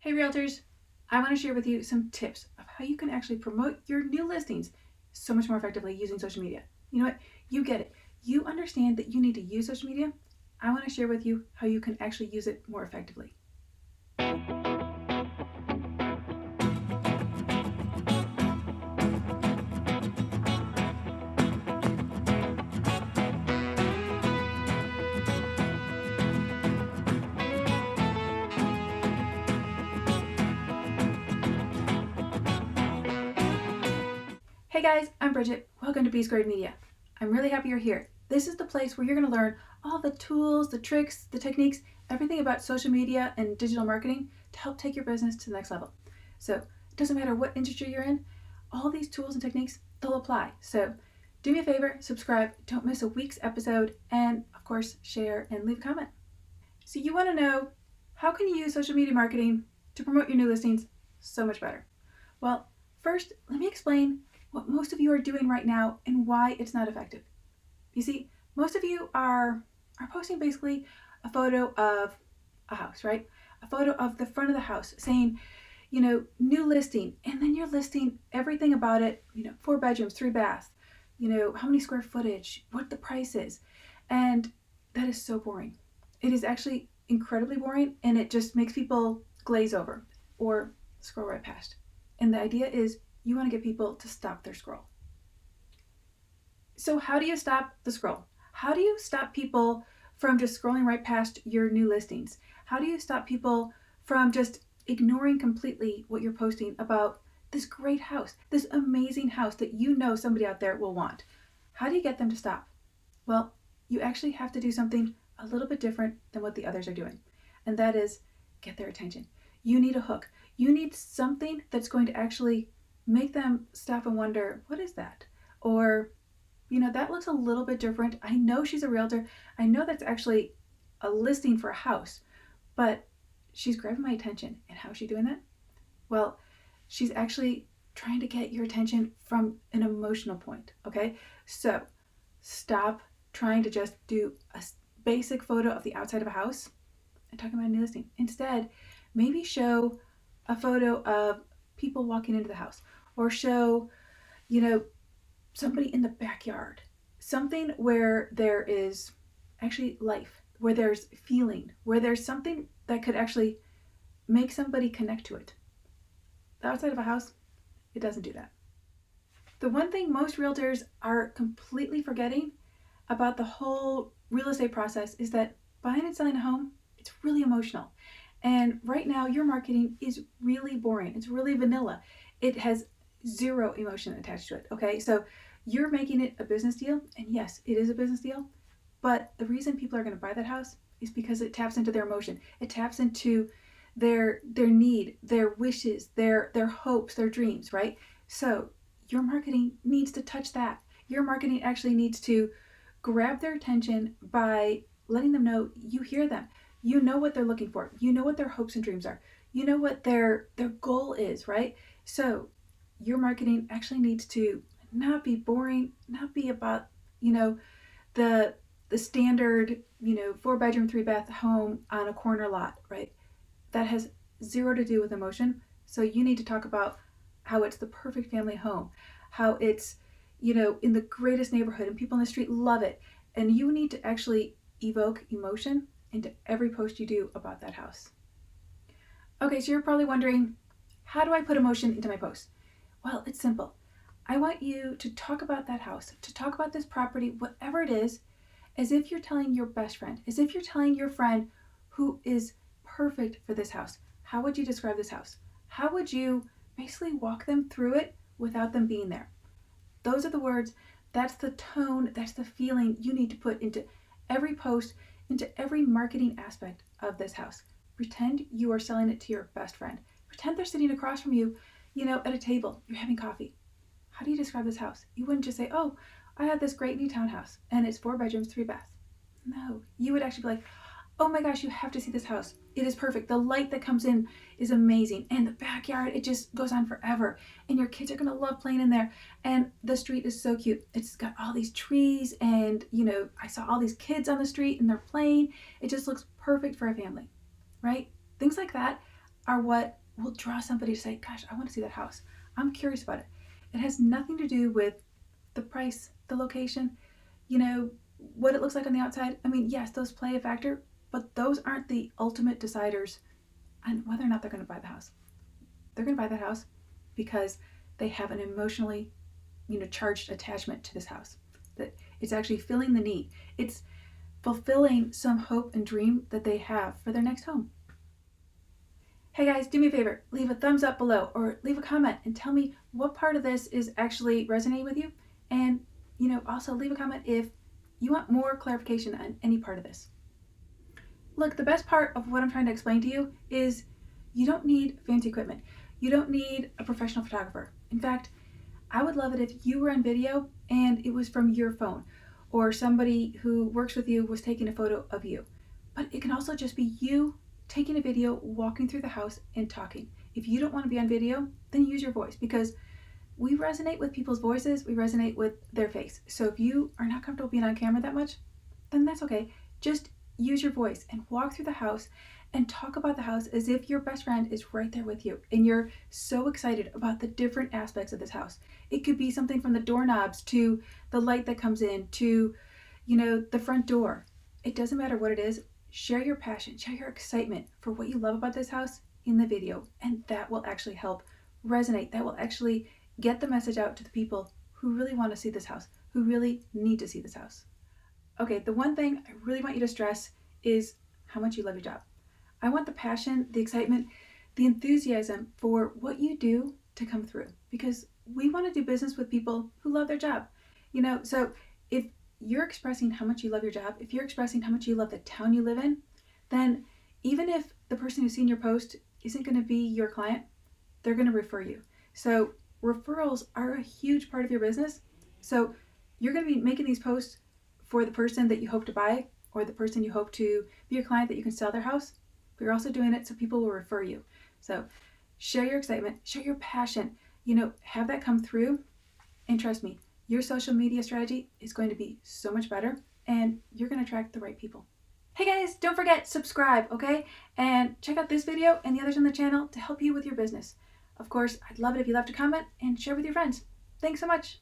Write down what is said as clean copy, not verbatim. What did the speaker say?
Hey Realtors, I want to share with you some tips of how you can actually promote your new listings so much more effectively using social media. You know what? You get it. You understand that you need to use social media. I want to share with you how you can actually use it more effectively. Hey guys, I'm Bridget. Welcome to B Squared Media. I'm really happy you're here. This is the place where you're going to learn all the tools, the tricks, the techniques, everything about social media and digital marketing to help take your business to the next level. So it doesn't matter what industry you're in, all these tools and techniques, they'll apply. So do me a favor, subscribe, don't miss a week's episode, and of course, share and leave a comment. So you want to know, how can you use social media marketing to promote your new listings so much better? Well, first, let me explain what most of you are doing right now and why it's not effective. You see, most of you are posting basically a photo of a house, right? A photo of the front of the house saying, new listing, and then you're listing everything about it, 4 bedrooms, 3 baths, how many square footage, what the price is. And that is so boring. It is actually incredibly boring, and it just makes people glaze over or scroll right past. And the idea is you want to get people to stop their scroll. So how do you stop the scroll? How do you stop people from just scrolling right past your new listings? How do you stop people from just ignoring completely what you're posting about this great house, this amazing house that you know somebody out there will want? How do you get them to stop? Well, you actually have to do something a little bit different than what the others are doing, and that is get their attention. You need a hook. You need something that's going to actually make them stop and wonder, what is that? Or, that looks a little bit different. I know she's a realtor. I know that's actually a listing for a house, but she's grabbing my attention. And how is she doing that? Well, she's actually trying to get your attention from an emotional point, okay? So stop trying to just do a basic photo of the outside of a house and talking about a new listing. Instead, maybe show a photo of people walking into the house, or show, somebody in the backyard. Something where there is actually life, where there's feeling, where there's something that could actually make somebody connect to it. The outside of a house, it doesn't do that. The one thing most realtors are completely forgetting about the whole real estate process is that buying and selling a home, it's really emotional. And right now, your marketing is really boring. It's really vanilla. It has zero emotion attached to it, okay? So you're making it a business deal, and yes, it is a business deal, but the reason people are going to buy that house is because it taps into their emotion. It taps into their need, their wishes, their hopes, their dreams, right? So your marketing needs to touch that. Your marketing actually needs to grab their attention by letting them know you hear them. You know what they're looking for. You know what their hopes and dreams are. You know what their goal is, right? So your marketing actually needs to not be boring, not be about, the standard, 4 bedroom, 3 bath home on a corner lot, right? That has zero to do with emotion. So you need to talk about how it's the perfect family home, how it's, in the greatest neighborhood and people in the street love it. And you need to actually evoke emotion into every post you do about that house. Okay, so you're probably wondering, how do I put emotion into my post? Well, it's simple. I want you to talk about that house, to talk about this property, whatever it is, as if you're telling your best friend, as if you're telling your friend who is perfect for this house. How would you describe this house? How would you basically walk them through it without them being there? Those are the words, that's the tone, that's the feeling you need to put into every post, into every marketing aspect of this house. Pretend you are selling it to your best friend. Pretend they're sitting across from you, at a table, you're having coffee. How do you describe this house? You wouldn't just say, oh, I have this great new townhouse and it's 4 bedrooms, 3 baths. No, you would actually be like, oh my gosh, you have to see this house. It is perfect. The light that comes in is amazing. And the backyard, it just goes on forever. And your kids are going to love playing in there. And the street is so cute. It's got all these trees and, I saw all these kids on the street and they're playing. It just looks perfect for a family, right? Things like that. are what will draw somebody to say, gosh, I want to see that house. I'm curious about it. It has nothing to do with the price, the location, what it looks like on the outside. I mean, yes, those play a factor, but those aren't the ultimate deciders on whether or not they're going to buy the house. They're going to buy the house because they have an emotionally, charged attachment to this house. That it's actually filling the need. It's fulfilling some hope and dream that they have for their next home. Hey guys, do me a favor, leave a thumbs up below or leave a comment and tell me what part of this is actually resonating with you. And, also leave a comment if you want more clarification on any part of this. Look, the best part of what I'm trying to explain to you is you don't need fancy equipment. You don't need a professional photographer. In fact, I would love it if you were on video and it was from your phone or somebody who works with you was taking a photo of you. But it can also just be you taking a video, walking through the house and talking. If you don't want to be on video, then use your voice, because we resonate with people's voices. We resonate with their face. So if you are not comfortable being on camera that much, then that's okay. Just use your voice and walk through the house and talk about the house as if your best friend is right there with you and you're so excited about the different aspects of this house. It could be something from the doorknobs to the light that comes in to, the front door. It doesn't matter what it is. Share your passion, share your excitement for what you love about this house in the video, and that will actually help resonate. That will actually get the message out to the people who really want to see this house, who really need to see this house. Okay, the one thing I really want you to stress is how much you love your job. I want the passion, the excitement, the enthusiasm for what you do to come through, because we want to do business with people who love their job. So if you're expressing how much you love your job, if you're expressing how much you love the town you live in, then even if the person who's seen your post isn't going to be your client, they're going to refer you. So referrals are a huge part of your business. So you're going to be making these posts for the person that you hope to buy or the person you hope to be your client that you can sell their house, but you're also doing it so people will refer you. So share your excitement, share your passion, have that come through, and trust me, your social media strategy is going to be so much better and you're going to attract the right people. Hey guys, don't forget, subscribe, okay? And check out this video and the others on the channel to help you with your business. Of course, I'd love it if you left a comment and share with your friends. Thanks so much.